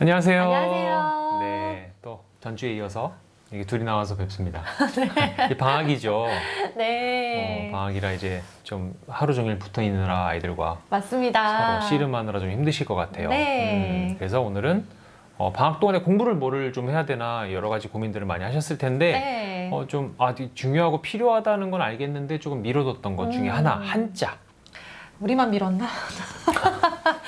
안녕하세요. 안녕하세요. 네, 또 전주에 이어서 이게 둘이 나와서 뵙습니다. 이게 방학이죠. 네. 방학이라 이제 좀 하루 종일 붙어 있느라 아이들과 맞습니다. 서로 씨름하느라 좀 힘드실 것 같아요. 네. 그래서 오늘은 방학 동안에 공부를 뭐를 좀 해야 되나 여러 가지 고민들을 많이 하셨을 텐데 네. 중요하고 필요하다는 건 알겠는데 조금 미뤄뒀던 것 중에 하나, 한자. 우리만 밀었나?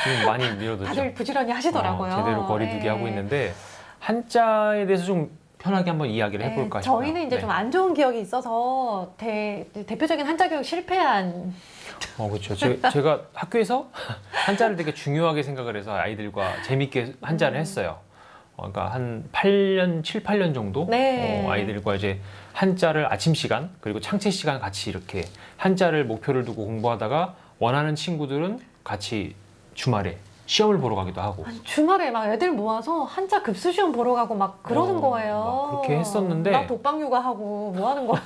지금 많이 미뤄뒀죠. 다들 부지런히 하시더라고요. 제대로 거리두기 네. 하고 있는데 한자에 대해서 좀 편하게 한번 이야기를 해볼까 싶어요. 저희는 이제 네. 좀 안 좋은 기억이 있어서 대표적인 한자 교육 실패한. 그렇죠. 제가 학교에서 한자를 되게 중요하게 생각을 해서 아이들과 재밌게 한자를 했어요. 그러니까 한 7, 8년 정도 네. 아이들과 이제 한자를 아침 시간 그리고 창체 시간 같이 이렇게 한자를 목표를 두고 공부하다가 원하는 친구들은 같이 주말에 시험을 보러 가기도 하고 주말에 막 애들 모아서 한자 급수 시험 보러 가고 막 그러는 거예요. 막 그렇게 했었는데 나 독방 육아하고 뭐 하는 거야?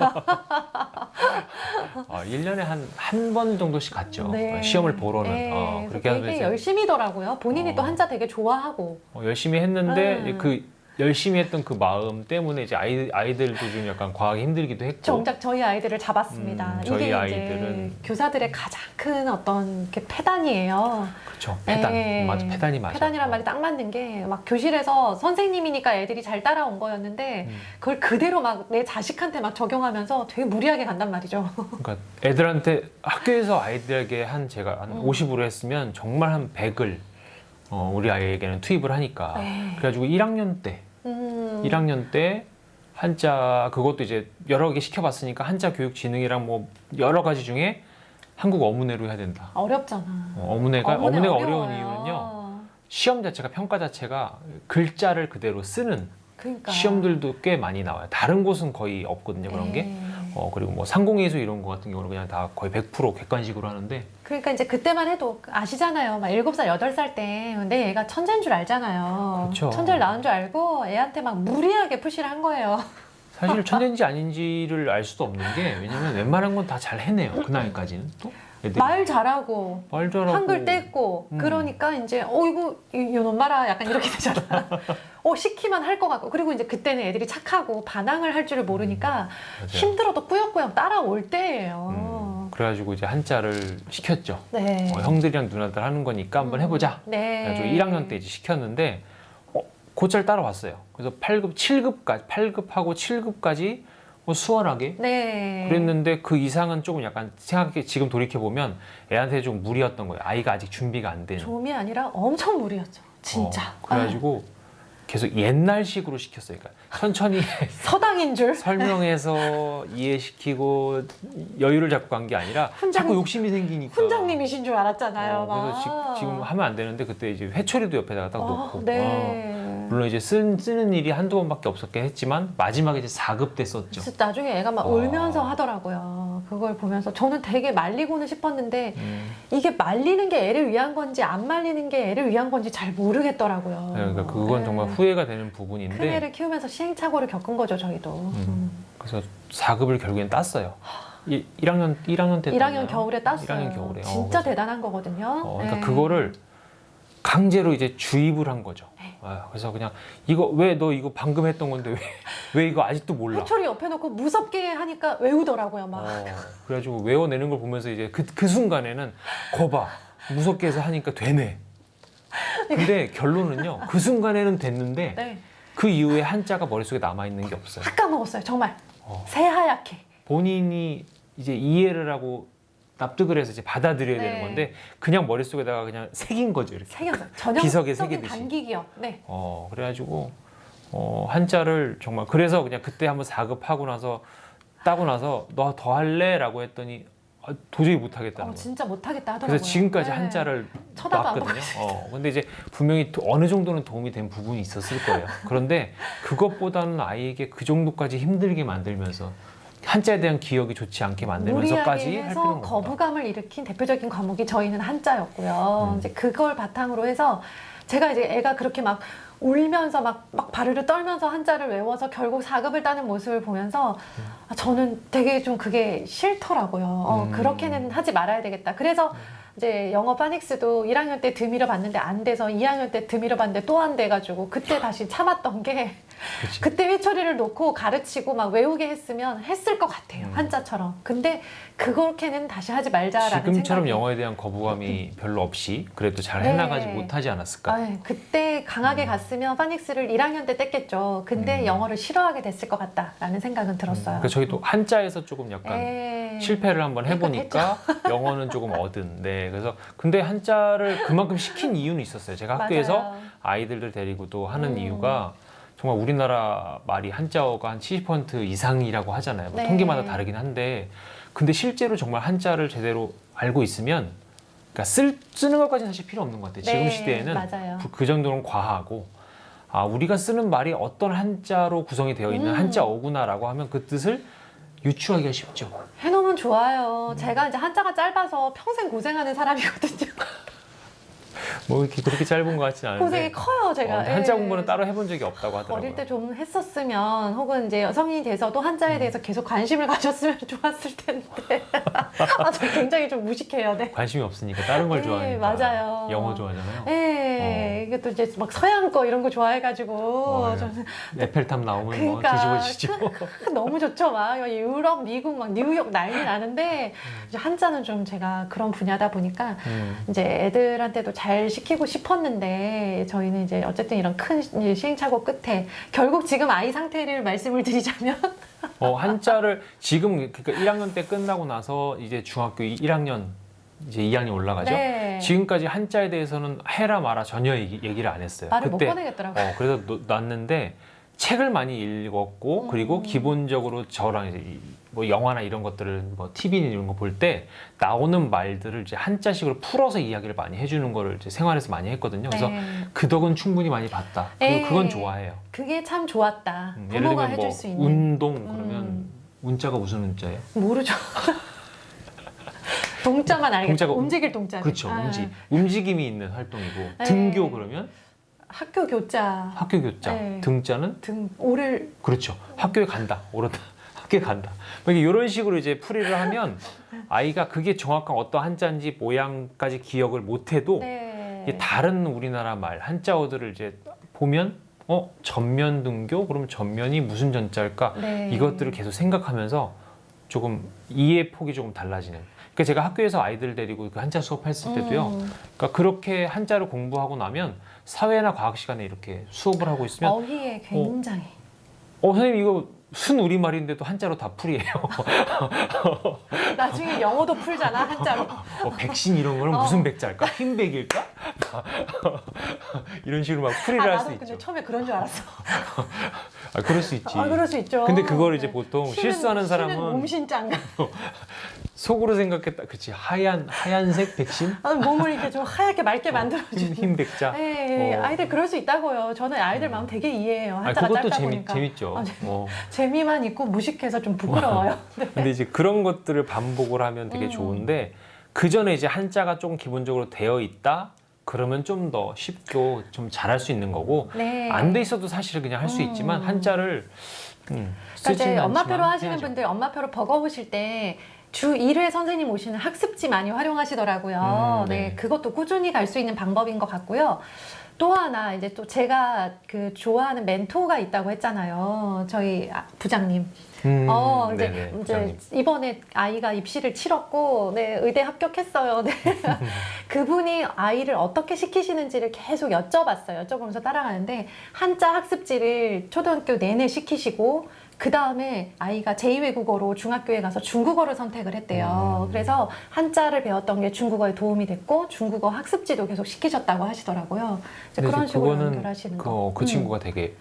1년에 한 번 정도씩 갔죠. 네. 시험을 보러는. 네. 그렇게 하면서 되게 이제 열심히더라고요. 본인이 또 한자 되게 좋아하고. 열심히 했는데 그 열심히 했던 그 마음 때문에 이제 아이들도 좀 약간 과하게 힘들기도 했고. 정작 저희 아이들을 잡았습니다. 저희 이게 아이들은 이제 교사들의 가장 큰 어떤 이렇게 패단이에요. 그렇죠. 패단. 네. 맞아. 패단이 맞아. 패단이란 말이 딱 맞는 게 막 교실에서 선생님이니까 애들이 잘 따라온 거였는데 그걸 그대로 막 내 자식한테 막 적용하면서 되게 무리하게 간단 말이죠. 그러니까 애들한테 학교에서 아이들에게 제가 한 50으로 했으면 정말 한 100을 우리 아이에게는 투입을 하니까. 네. 그래가지고 1학년 때 한자 그것도 이제 여러 개 시켜봤으니까 한자 교육진흥이랑 뭐 여러 가지 중에 한국 어문회로 해야 된다. 어렵잖아. 어문회가 어려워요. 어려운 이유는요. 시험 자체가 평가 자체가 글자를 그대로 쓰는 그러니까. 시험들도 꽤 많이 나와요. 다른 곳은 거의 없거든요. 그런 게. 네. 그리고 뭐 상공회수 이런 거 같은 경우는 그냥 다 거의 100% 객관식으로 하는데 그러니까 이제 그때만 해도 아시잖아요. 막 7살, 8살 때 내 애가 천재인 줄 알잖아요. 그렇죠. 천재를 낳은 줄 알고 애한테 막 무리하게 푸시를 한 거예요. 사실 천재인지 아닌지를 알 수도 없는 게 왜냐면 웬만한 건 다 잘 해내요. 그 나이까지는 또 애들이 말 잘하고 말 잘하고 한글 떼고 그러니까 이제 이거 이놈 봐라 약간 이렇게 되잖아. 시키면 할 것 같고 그리고 이제 그때는 애들이 착하고 반항을 할 줄을 모르니까 맞아요. 힘들어도 꾸역꾸역 따라올 때예요. 그래가지고 이제 한자를 시켰죠. 네. 형들이랑 누나들 하는 거니까 한번 해보자. 네. 그래가지고 1학년 때 이제 시켰는데 곧잘 따라왔어요. 그래서 8급, 7급까지 8급하고 7급까지 수월하게 네. 그랬는데 그 이상은 조금 약간 지금 돌이켜 보면 애한테 좀 무리였던 거예요. 아이가 아직 준비가 안 되는. 좀이 아니라 엄청 무리였죠. 진짜. 그래가지고 계속 옛날식으로 시켰어요. 그러니까 천천히 서당인 줄. 설명해서 이해시키고 여유를 잡고 간 게 아니라 자꾸 욕심이 생기니까. 훈장님이신 줄 알았잖아요. 그래서 지금 하면 안 되는데 그때 이제 회초리도 옆에다가 딱 놓고. 네. 물론 이제 쓰는 일이 한두 번밖에 없었긴 했지만 마지막에 이제 4급 때 썼죠. 나중에 애가 막 울면서 하더라고요. 그걸 보면서 저는 되게 말리고는 싶었는데 이게 말리는 게 애를 위한 건지 안 말리는 게 애를 위한 건지 잘 모르겠더라고요. 그러니까 그건 정말 후회가 되는 부분인데 큰 애를 키우면서 시행착오를 겪은 거죠, 저희도. 그래서 4급을 결국엔 땄어요. 1학년 때 1학년 겨울에 땄어요. 1학년 겨울에. 진짜 대단한 거거든요. 그러니까 네. 그거를 강제로 이제 주입을 한 거죠. 그래서 그냥 왜 너 이거 방금 했던 건데 왜 이거 아직도 몰라? 회초리 옆에 놓고 무섭게 하니까 외우더라고요, 막. 그래가지고 외워내는 걸 보면서 이제 그 순간에는 거봐 무섭게 해서 하니까 되네. 근데 결론은요 그 순간에는 됐는데 네. 그 이후에 한자가 머릿속에 남아있는 게 없어요. 다 까먹었어요, 정말. 새하얗게. 본인이 이제 이해를 하고 납득을 해서 이제 받아들여야 되는 건데 그냥 머릿속에다가 그냥 새긴 거죠 이렇게. 새겼어요. 비석에 전형적인 새기듯이. 단기 기억. 네. 그래가지고 한자를 정말 그래서 그냥 그때 한번 4급 하고 나서 따고 나서 너 더 할래? 라고 했더니 도저히 못하겠다는 거예요. 진짜 못하겠다 하더라고요. 그래서 지금까지 네. 한자를 쳐다도 안 놨거든요. 근데 이제 분명히 어느 정도는 도움이 된 부분이 있었을 거예요. 그런데 그것보다는 아이에게 그 정도까지 힘들게 만들면서 한자에 대한 기억이 좋지 않게 만들면서까지 무리하게 할 해서 필요는 없다. 거부감을 일으킨 대표적인 과목이 저희는 한자였고요. 이제 그걸 바탕으로 해서 제가 이제 애가 그렇게 막 울면서 막 바르르 떨면서 한자를 외워서 결국 4급을 따는 모습을 보면서 저는 되게 좀 그게 싫더라고요. 그렇게는 하지 말아야 되겠다. 그래서 이제 영어 파닉스도 1학년 때 드미러 봤는데 안 돼서 2학년 때 드미러 봤는데 또 안 돼가지고 그때 다시 참았던 게 그치. 그때 회초리를 놓고 가르치고 막 외우게 했으면 했을 것 같아요. 한자처럼. 근데 그렇게는 다시 하지 말자라는 지금처럼 생각이. 영어에 대한 거부감이 별로 없이 그래도 잘 해나가지 네. 못하지 않았을까? 아, 그때 강하게 갔으면 파닉스를 1학년 때 뗐겠죠. 근데 영어를 싫어하게 됐을 것 같다라는 생각은 들었어요. 그래서 저희도 한자에서 조금 약간 네. 실패를 한번 해보니까 영어는 조금 얻은. 네, 그래서 근데 한자를 그만큼 시킨 이유는 있었어요. 제가 학교에서 맞아요. 아이들을 데리고도 하는 이유가 정말 우리나라 말이 한자어가 한 70% 이상이라고 하잖아요. 뭐 네. 통계마다 다르긴 한데, 근데 실제로 정말 한자를 제대로 알고 있으면, 그러니까 쓰는 것까지는 사실 필요 없는 것 같아요. 지금 네, 시대에는 맞아요. 그 정도는 과하고, 아, 우리가 쓰는 말이 어떤 한자로 구성이 되어 있는 한자어구나라고 하면 그 뜻을 유추하기가 쉽죠. 해놓으면 좋아요. 제가 이제 한자가 짧아서 평생 고생하는 사람이거든요. 뭐 이렇게 그렇게 짧은 것 같지는 않은데. 고생이 커요, 제가. 한자 예. 공부는 따로 해본 적이 없다고 하더라고요. 어릴 때 좀 했었으면 혹은 이제 성인이 돼서도 한자에 대해서 계속 관심을 가졌으면 좋았을 텐데 아, 저 굉장히 좀 무식해요. 네. 관심이 없으니까 다른 걸 네, 좋아하니까. 맞아요. 영어 좋아하잖아요. 네, 이게 또 이제 막 서양 거 이런 거 좋아해가지고 예. 저는 에펠탑 나오면 그러니까 뭐 뒤집어지죠. 너무 좋죠. 막 유럽, 미국, 막 뉴욕 난리 나는데 이제 한자는 좀 제가 그런 분야다 보니까 이제 애들한테도 잘 시키고 싶었는데 저희는 이제 어쨌든 이런 큰 시행착오 끝에 결국 지금 아이 상태를 말씀을 드리자면 한자를 지금 그러니까 1학년 때 끝나고 나서 이제 중학교 1학년 이제 2학년 올라가죠. 네. 지금까지 한자에 대해서는 해라 마라 전혀 얘기를 안 했어요. 말을 못 꺼내겠더라고요. 그래서 놨는데 책을 많이 읽었고 그리고 기본적으로 저랑 이제 뭐 영화나 이런 것들을 뭐 TV 이런 거 볼 때 나오는 말들을 이제 한자식으로 풀어서 이야기를 많이 해주는 거를 이제 생활에서 많이 했거든요. 그래서 네. 그 덕은 충분히 많이 봤다. 네. 그건 좋아해요. 그게 참 좋았다. 예를 부모가 들면 해줄 뭐 수 있는. 운동 그러면 운자가 무슨 운자예요? 모르죠. 동자만 알겠죠. 동자가 움직일 동자. 그렇죠. 움직임이 있는 활동이고 네. 등교 그러면 학교 교자. 학교 교자. 네. 등자는 등 오를 그렇죠. 학교에 간다. 오르다. 학교에 간다. 이런 식으로 이제 풀이를 하면 아이가 그게 정확한 어떤 한자인지 모양까지 기억을 못해도 네. 이게 다른 우리나라 말 한자어들을 이제 보면 전면 등교 그러면 전면이 무슨 전자일까 네. 이것들을 계속 생각하면서 조금 이해 폭이 조금 달라지는. 그러니까 제가 학교에서 아이들 데리고 그 한자 수업했을 때도요. 그러니까 그렇게 한자를 공부하고 나면 사회나 과학 시간에 이렇게 수업을 하고 있으면 어휘에 굉장히 선생님 이거 순 우리말인데도 한자로 다 풀이에요. 나중에 영어도 풀잖아 한자로. 백신 이런 거는 무슨 백자일까? 흰백일까? 이런 식으로 막 풀이를 할 수 나도 있죠. 근데 처음에 그런 줄 알았어. 그럴 수 있지. 그럴 수 있죠. 근데 그걸 이제 네. 보통 실수하는 사람은 몸신장가. 속으로 생각했다. 그치 하얀색 백신? 몸을 이렇게 좀 하얗게 맑게 만들어주는. 흰 백자. 네, 아이들 그럴 수 있다고요. 저는 아이들 마음 되게 이해해요. 한자가 그것도 짧다 보니까. 재밌죠. 재미만 있고 무식해서 좀 부끄러워요. 네. 근데 이제 그런 것들을 반복을 하면 되게 좋은데 그 전에 이제 한자가 조금 기본적으로 되어 있다. 그러면 좀 더 쉽고 좀 잘할 수 있는 거고 네. 안 돼 있어도 사실 그냥 할 수 있지만 한자를 그러니까 쓰지는 이제 엄마표로 않지만 하시는 해야죠. 분들 엄마표로 버거우실 때 주 1회 선생님 오시는 학습지 많이 활용하시더라고요. 네. 네, 그것도 꾸준히 갈 수 있는 방법인 것 같고요. 또 하나 이제 또 제가 그 좋아하는 멘토가 있다고 했잖아요. 저희 부장님. 네네, 부장님. 이번에 아이가 입시를 치렀고, 네, 의대 합격했어요. 네. 그분이 아이를 어떻게 시키시는지를 계속 여쭤봤어요. 여쭤보면서 따라가는데, 한자 학습지를 초등학교 내내 시키시고, 그 다음에 아이가 제2외국어로 중학교에 가서 중국어를 선택을 했대요. 그래서 한자를 배웠던 게 중국어에 도움이 됐고, 중국어 학습지도 계속 시키셨다고 하시더라고요. 이제 근데 그런 이제 식으로 그거는 연결하시는 거. 그 친구가 되게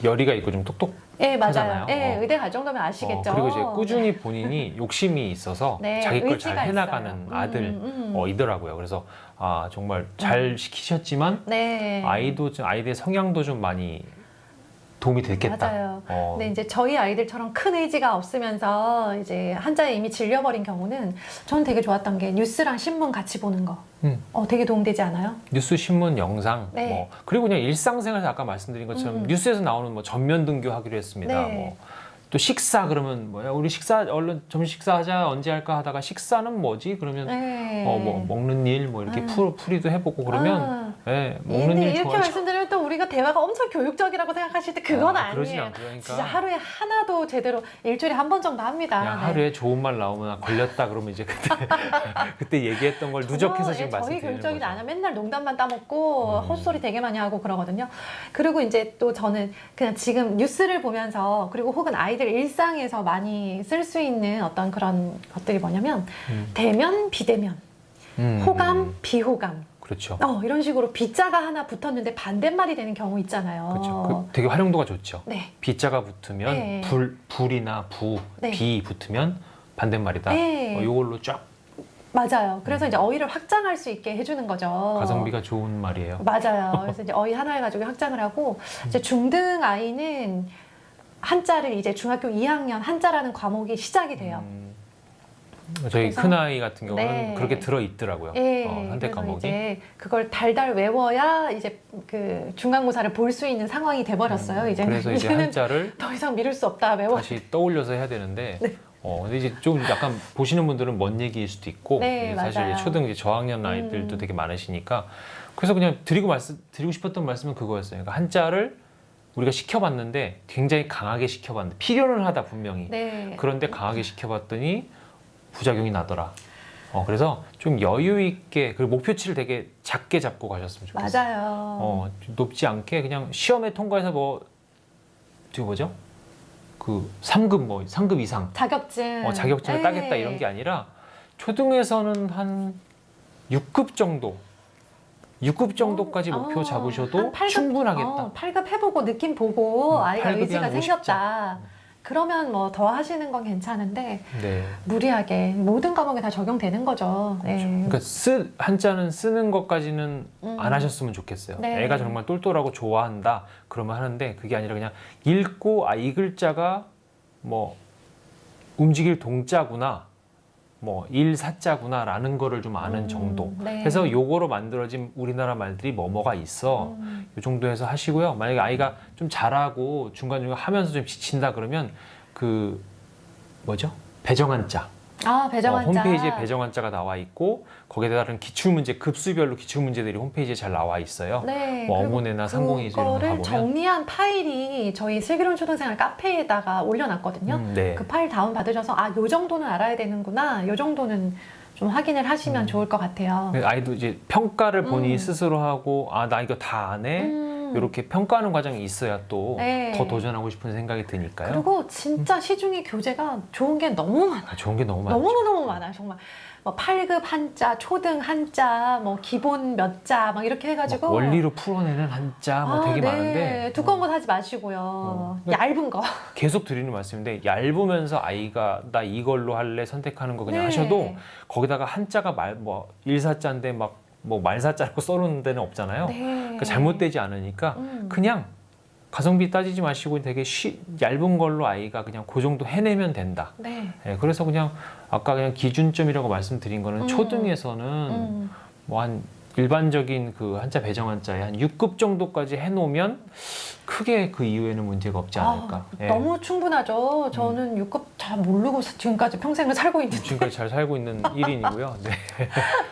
열의가 있고 좀 똑똑. 네, 맞아요. 하잖아요. 네, 의대 갈 정도면 아시겠죠. 그리고 이제 꾸준히 본인이 욕심이 있어서 네, 자기 걸 잘 의지가 해나가는 있어요. 아들이더라고요. 그래서 정말 잘 시키셨지만 네. 아이들의 성향도 좀 많이 도움이 됐겠다. 맞아요. 근데 이제 저희 아이들처럼 큰 의지가 없으면서 이제 한자에 이미 질려버린 경우는 저는 되게 좋았던 게 뉴스랑 신문 같이 보는 거. 되게 도움되지 않아요? 뉴스, 신문, 영상, 네. 그리고 그냥 일상생활에서 아까 말씀드린 것처럼 뉴스에서 나오는 뭐 전면 등교하기로 했습니다. 네. 뭐 또 식사 그러면 뭐야 우리 식사 얼른 점심 식사하자 언제 할까 하다가 식사는 뭐지 그러면 네. 뭐 먹는 일 뭐 이렇게 풀이도 해보고 그러면 예, 먹는 근데 일 이렇게 좋아하죠. 말씀드리면 또 우리가 대화가 엄청 교육적이라고 생각하실 때 그건 그러진 아니에요. 않고요. 그러니까 진짜 하루에 하나도 제대로 일주일에 한 번 정도 합니다. 그냥 네. 하루에 좋은 말 나오면 걸렸다 그러면 이제 그때 얘기했던 걸 누적해서 지금 저희 말씀드리는 교육적이지 거죠. 않아요. 맨날 농담만 따먹고 헛소리 되게 많이 하고 그러거든요. 그리고 이제 또 저는 그냥 지금 뉴스를 보면서 그리고 혹은 아이들 일상에서 많이 쓸 수 있는 어떤 그런 것들이 뭐냐면 대면, 비대면, 호감, 비호감. 그렇죠. 이런 식으로 비자가 하나 붙었는데 반대말이 되는 경우 있잖아요. 그렇죠. 되게 활용도가 좋죠. 네. 비자가 붙으면 네. 불이나 부, 네. 비 붙으면 반대말이다. 네. 이걸로 쫙 맞아요. 그래서 이제 어휘를 확장할 수 있게 해주는 거죠. 가성비가 좋은 말이에요. 맞아요. 그래서 이제 어휘 하나 해가지고 확장을 하고 이제 중등 아이는 한자를 이제 중학교 2학년 한자라는 과목이 시작이 돼요. 저희 그래서- 큰아이 같은 경우는 네. 그렇게 들어있더라고요. 예, 한대 그래서 과목이. 이제 그걸 달달 외워야 이제 그 중간고사를 볼 수 있는 상황이 돼버렸어요. 그래서 이제 이제는 한자를 더 이상 미룰 수 없다 외워. 다시 떠올려서 해야 되는데 네. 근데 이제 좀 약간 보시는 분들은 먼 얘기일 수도 있고 네, 사실 맞아요. 이제 초등 이제 저학년 아이들도 되게 많으시니까 그래서 그냥 드리고 싶었던 말씀은 그거였어요. 그러니까 한자를 우리가 시켜봤는데 굉장히 강하게 시켜봤는데 필요는 하다 분명히 네. 그런데 강하게 시켜봤더니 부작용이 나더라. 그래서 좀 여유 있게 그리고 목표치를 되게 작게 잡고 가셨으면 좋겠어요. 맞아요. 높지 않게 그냥 시험에 통과해서 지금 뭐죠? 그 3급 이상 자격증. 자격증을 네. 따겠다 이런 게 아니라 초등에서는 한 6급 정도 6급 정도까지 목표 잡으셔도 한 8급, 충분하겠다. 8급 해보고 느낌 보고 아이가 8급이 의지가 한 50점. 생겼다. 그러면 뭐 더 하시는 건 괜찮은데 네. 무리하게 모든 과목에 다 적용되는 거죠. 네. 그러니까 한자는 쓰는 것까지는 안 하셨으면 좋겠어요. 네. 애가 정말 똘똘하고 좋아한다 그러면 하는데 그게 아니라 그냥 읽고 이 글자가 뭐 움직일 동자구나 뭐 일사자구나라는 거를 좀 아는 정도. 네. 그래서 요거로 만들어진 우리나라 말들이 뭐가 있어. 요 정도에서 하시고요. 만약에 아이가 좀 잘하고 중간중간 하면서 좀 지친다 그러면 그 뭐죠? 배정한자. 배정한자. 홈페이지에 배정한자가 나와 있고 거기에 따른 기출문제 급수별로 기출문제들이 홈페이지에 잘 나와 있어요. 네. 뭐 그리고 어머니나 상공이 이런 거 그거를 가보면 정리한 파일이 저희 슬기로운 초등생활 카페에다가 올려놨거든요. 네. 그 파일 다운 받으셔서 요 정도는 알아야 되는구나. 요 정도는 좀 확인을 하시면 좋을 것 같아요. 아이도 이제 평가를 본인이 스스로 하고 나 이거 다 안 해. 이렇게 평가하는 과정이 있어야 또 더 네. 도전하고 싶은 생각이 드니까요. 그리고 진짜 시중에 교재가 좋은 게 너무 많아요. 좋은 게 너무 많죠. 너무너무 많아요. 정말 뭐 8급 한자, 초등 한자, 뭐 기본 몇 자 막 이렇게 해가지고 막 원리로 풀어내는 한자 뭐 되게 네. 많은데 두꺼운 거 사지 마시고요. 어. 얇은 거. 계속 드리는 말씀인데 얇으면서 아이가 나 이걸로 할래 선택하는 거 그냥 네. 하셔도 거기다가 한자가 일사자인데 막 뭐 말사자라고 써놓는 데는 없잖아요. 네. 그러니까 잘못되지 않으니까 그냥 가성비 따지지 마시고 되게 얇은 걸로 아이가 그냥 그 정도 해내면 된다. 네. 그래서 그냥 아까 그냥 기준점이라고 말씀드린 거는 초등에서는 뭐 한 일반적인 그 한자 배정 한자에 한 6급 정도까지 해놓으면 크게 그 이후에는 문제가 없지 않을까. 너무 충분하죠. 저는 6급 잘 모르고 지금까지 평생을 살고 있는데. 지금까지 잘 살고 있는 1인이고요. 네.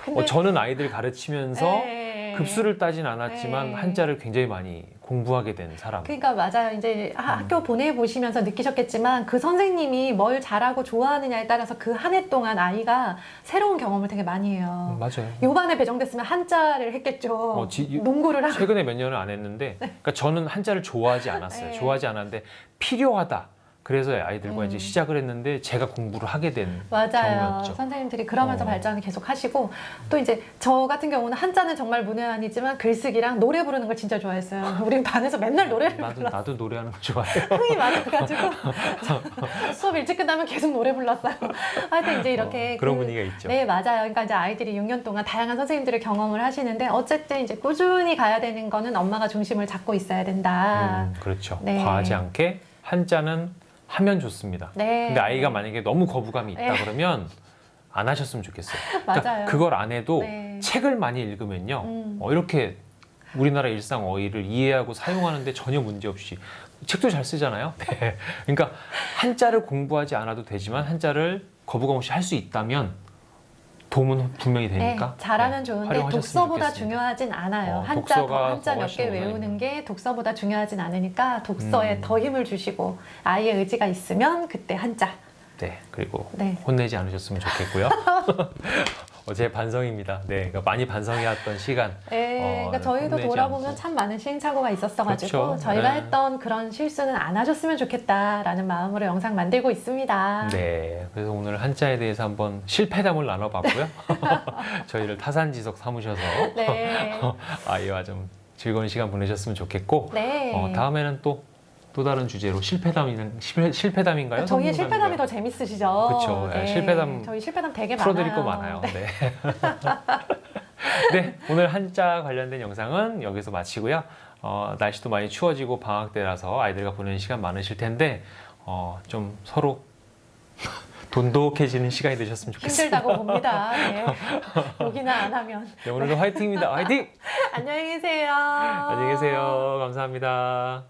근데- 저는 아이들 가르치면서 네. 급수를 따진 않았지만 네. 한자를 굉장히 많이 공부하게 된 사람. 그러니까 맞아요. 이제 학교 보내보시면서 느끼셨겠지만 그 선생님이 뭘 잘하고 좋아하느냐에 따라서 그 한 해 동안 아이가 새로운 경험을 되게 많이 해요. 맞아요. 요반에 배정됐으면 한자를 했겠죠. 농구를 하고. 최근에 몇 년을 안 했는데, 그러니까 저는 한자를 좋아하지 않았어요. 네. 좋아하지 않았는데 필요하다. 그래서 아이들과 이제 시작을 했는데 제가 공부를 하게 된 맞아요. 경우였죠. 선생님들이 그러면서 어. 발전을 계속 하시고 또 이제 저 같은 경우는 한자는 정말 문외한이지만 글쓰기랑 노래 부르는 걸 진짜 좋아했어요. 우리 반에서 맨날 노래를 불렀어요. 나도 노래하는 거 좋아해요. 흥이 많아가지고 수업 일찍 끝나면 계속 노래 불렀어요. 하여튼 이제 이렇게 그런 분위기가 있죠. 네, 맞아요. 그러니까 이제 아이들이 6년 동안 다양한 선생님들을 경험을 하시는데 어쨌든 이제 꾸준히 가야 되는 거는 엄마가 중심을 잡고 있어야 된다. 그렇죠. 네. 과하지 않게 한자는 하면 좋습니다. 네. 근데 아이가 만약에 너무 거부감이 있다 네. 그러면 안 하셨으면 좋겠어요. 맞아요. 그걸 안 해도 네. 책을 많이 읽으면요. 이렇게 우리나라 일상 어휘를 이해하고 사용하는데 전혀 문제 없이 책도 잘 쓰잖아요. 네. 그러니까 한자를 공부하지 않아도 되지만 한자를 거부감 없이 할 수 있다면 도움은 분명히 되니까. 네, 잘하면 네, 좋은데 활용하셨으면 독서보다 좋겠습니다. 중요하진 않아요. 독서가 한자 더 몇 개 훨씬 외우는 게 독서보다 중요하진 않으니까 독서에 더 힘을 주시고 아이의 의지가 있으면 그때 한자. 네, 그리고 네. 혼내지 않으셨으면 좋겠고요. 제 반성입니다. 네, 그러니까 많이 반성해왔던 시간. 네, 그러니까 저희도 혼내지 돌아보면 않고. 참 많은 시행착오가 있었어가지고 그렇죠. 저희가 네. 했던 그런 실수는 안 하셨으면 좋겠다라는 마음으로 영상 만들고 있습니다. 네, 그래서 오늘 한자에 대해서 한번 실패담을 나눠봤고요. 저희를 타산지석 삼으셔서 네. 아이와 좀 즐거운 시간 보내셨으면 좋겠고 네. 다음에는 또 다른 주제로 실패담인가요? 저희의 성공담인가요? 실패담이 더 재밌으시죠? 그쵸. 네, 실패담 저희 실패담 되게 풀어드릴 많아요. 거 많아요. 네. 네, 오늘 한자 관련된 영상은 여기서 마치고요. 날씨도 많이 추워지고 방학 때라서 아이들과 보내는 시간 많으실 텐데 좀 서로 돈독해지는 시간이 되셨으면 좋겠습니다. 힘들다고 봅니다. 네. 욕이나 안 하면. 네, 오늘도 화이팅입니다. 화이팅! 안녕히 계세요. 안녕히 계세요. 감사합니다.